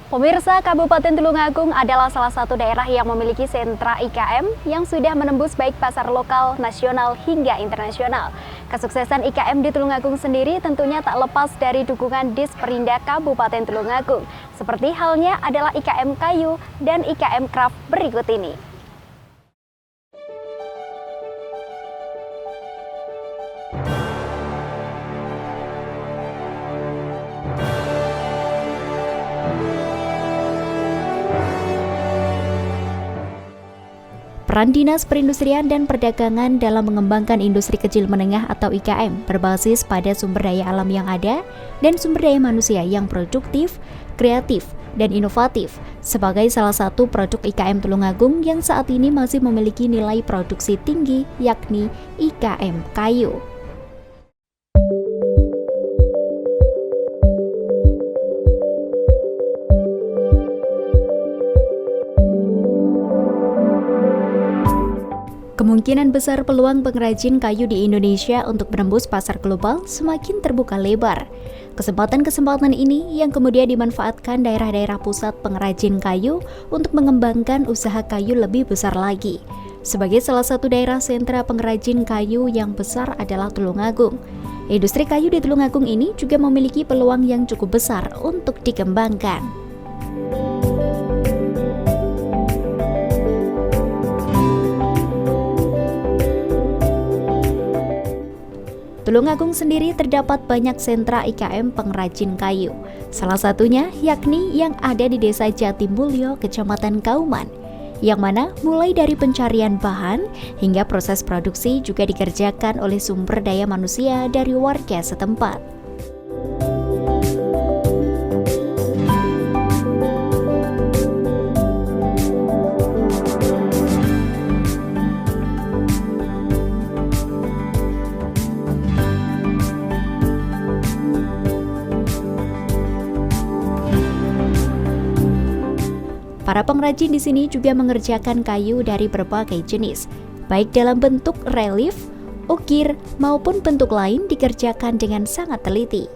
Pemirsa, Kabupaten Tulungagung adalah salah satu daerah yang memiliki sentra IKM yang sudah menembus baik pasar lokal, nasional, hingga internasional. Kesuksesan IKM di Tulungagung sendiri tentunya tak lepas dari dukungan Disperinda Kabupaten Tulungagung, seperti halnya adalah IKM Kayu dan IKM Craft berikut ini. Peran Dinas Perindustrian dan Perdagangan dalam mengembangkan industri kecil menengah atau IKM berbasis pada sumber daya alam yang ada dan sumber daya manusia yang produktif, kreatif, dan inovatif sebagai salah satu produk IKM Tulungagung yang saat ini masih memiliki nilai produksi tinggi, yakni IKM Kayu. Kemungkinan besar peluang pengrajin kayu di Indonesia untuk menembus pasar global semakin terbuka lebar. Kesempatan-kesempatan ini yang kemudian dimanfaatkan daerah-daerah pusat pengrajin kayu untuk mengembangkan usaha kayu lebih besar lagi. Sebagai salah satu daerah sentra pengrajin kayu yang besar adalah Tulungagung. Industri kayu di Tulungagung ini juga memiliki peluang yang cukup besar untuk dikembangkan. Tulungagung sendiri terdapat banyak sentra IKM pengrajin kayu. Salah satunya yakni yang ada di Desa Jatimulyo, Kecamatan Kauman, yang mana mulai dari pencarian bahan hingga proses produksi juga dikerjakan oleh sumber daya manusia dari warga setempat. Para pengrajin di sini juga mengerjakan kayu dari berbagai jenis, baik dalam bentuk relief, ukir, maupun bentuk lain dikerjakan dengan sangat teliti.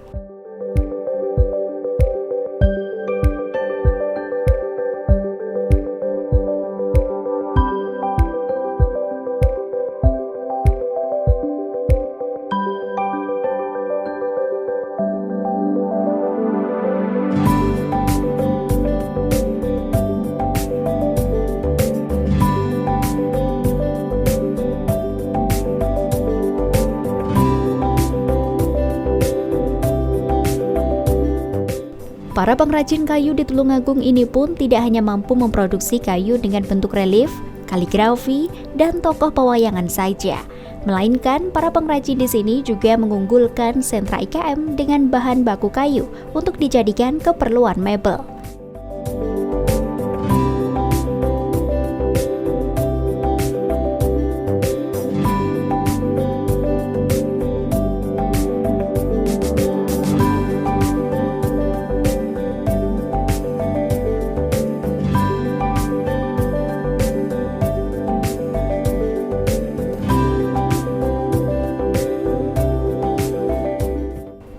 Para pengrajin kayu di Tulungagung ini pun tidak hanya mampu memproduksi kayu dengan bentuk relief, kaligrafi, dan tokoh pewayangan saja, melainkan para pengrajin di sini juga mengunggulkan sentra IKM dengan bahan baku kayu untuk dijadikan keperluan mebel.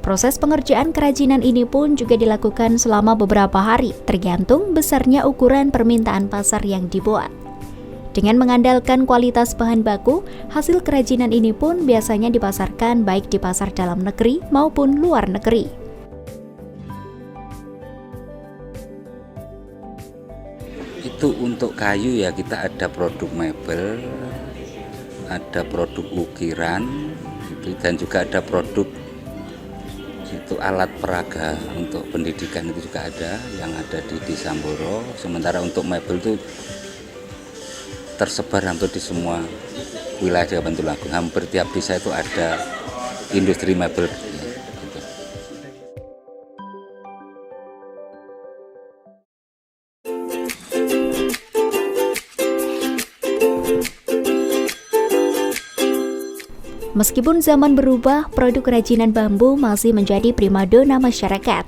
Proses pengerjaan kerajinan ini pun juga dilakukan selama beberapa hari, tergantung besarnya ukuran permintaan pasar yang dibuat. Dengan mengandalkan kualitas bahan baku, hasil kerajinan ini pun biasanya dipasarkan baik di pasar dalam negeri maupun luar negeri. Itu untuk kayu ya, kita ada produk mebel, ada produk ukiran, dan juga ada produk itu alat peraga untuk pendidikan, itu juga ada yang ada di Desa Mboro. Sementara untuk mebel itu tersebar hampir di semua wilayah Kabupaten Tulungagung. Hampir tiap desa itu ada industri mebel. Gitu. Meskipun zaman berubah, produk kerajinan bambu masih menjadi primadona masyarakat.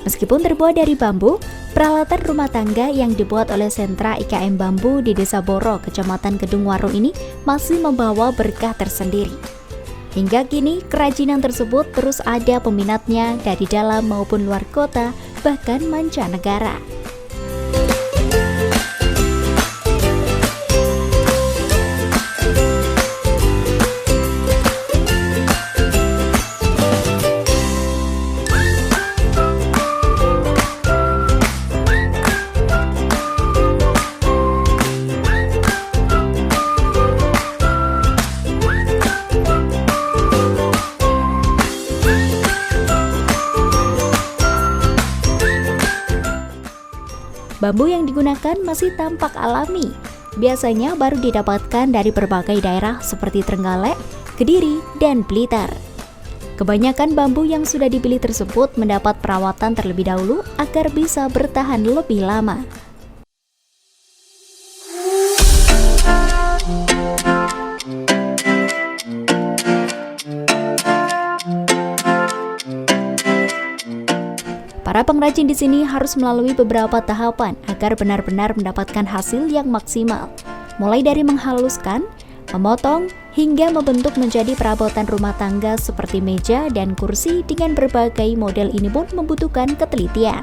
Meskipun terbuat dari bambu, peralatan rumah tangga yang dibuat oleh sentra IKM Bambu di Desa Boro, Kecamatan Kedungwaru ini masih membawa berkah tersendiri. Hingga kini, kerajinan tersebut terus ada peminatnya dari dalam maupun luar kota, bahkan mancanegara. Bambu yang digunakan masih tampak alami. Biasanya baru didapatkan dari berbagai daerah seperti Trenggalek, Kediri, dan Blitar. Kebanyakan bambu yang sudah dipilih tersebut mendapat perawatan terlebih dahulu agar bisa bertahan lebih lama. Para pengrajin di sini harus melalui beberapa tahapan agar benar-benar mendapatkan hasil yang maksimal, mulai dari menghaluskan, memotong, hingga membentuk menjadi perabotan rumah tangga seperti meja dan kursi dengan berbagai model. Ini pun membutuhkan ketelitian.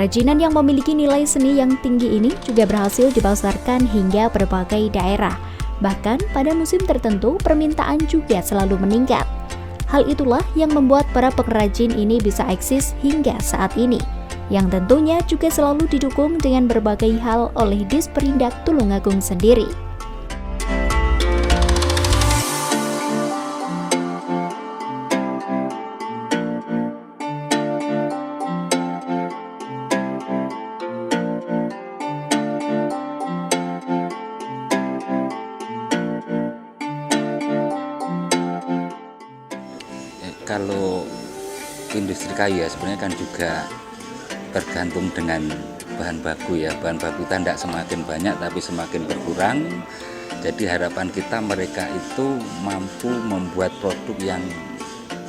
Kerajinan yang memiliki nilai seni yang tinggi ini juga berhasil dipasarkan hingga berbagai daerah. Bahkan pada musim tertentu permintaan juga selalu meningkat. Hal itulah yang membuat para pengrajin ini bisa eksis hingga saat ini, yang tentunya juga selalu didukung dengan berbagai hal oleh Disperindak Tulungagung sendiri. Kalau industri kayu ya sebenarnya kan juga tergantung dengan bahan baku ya. Bahan baku kita tidak semakin banyak tapi semakin berkurang. Jadi harapan kita mereka itu mampu membuat produk yang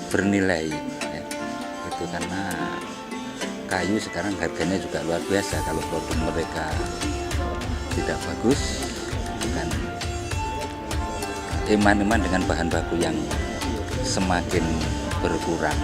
bernilai ya. Itu karena kayu sekarang harganya juga luar biasa. Kalau produk mereka tidak bagus, dengan iman-iman dengan bahan baku yang semakin berkurang.